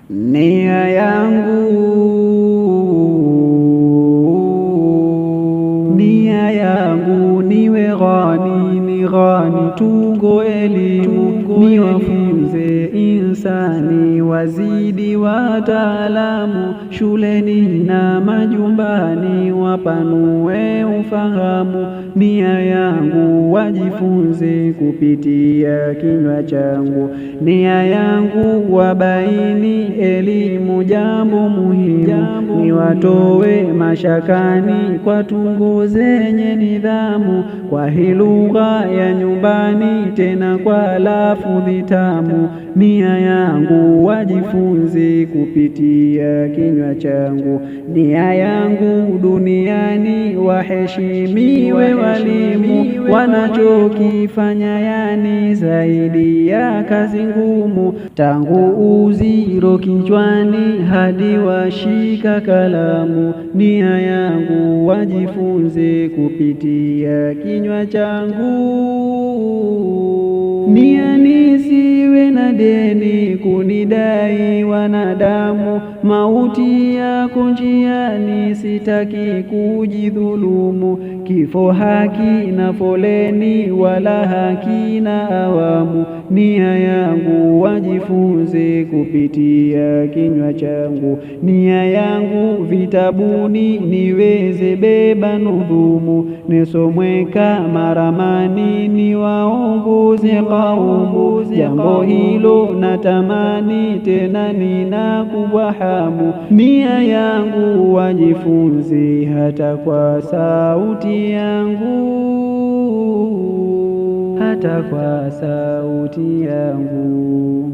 Nia yangu niwe ghani, ni ghani tungo elimu, niwafunze insani wazidi wataalamu, shuleni na majumbani wapanue ufahamu. Nia yangu wajifunze kupitia kinywa changu, nia yangu wabaini elimu jambo muhimu, niwatowe mashakani kwa tungo zenye nidhamu, kwa hii lugha ya nyumbani tena kwa lafudhi tamu. Nia yangu wajifunze kupitia kinywa changu, nia yangu duniani waheshimiwe walimu, wanachokifanya yani zaidi ya kazi ngumu, tangu uziro kichwani hadi washika kalamu. Nia yangu wajifunze kupitia kinywa changu, nia nisiwe na deni kunidai wanadamu, mauti yako njiani sitaki kujidhulumu, kifo haki na foleni wala haki na awamu. Nia yangu wajifunze kupitia kinywa changu, nia yangu vitabuni niweze beba nudhumu, nisomweka maramani niwaongoze kaumu. Jambo hilo natamani tena nina kubwa hamu, nia yangu wajifunze hata kwa sauti yangu, hata kwa sauti yangu.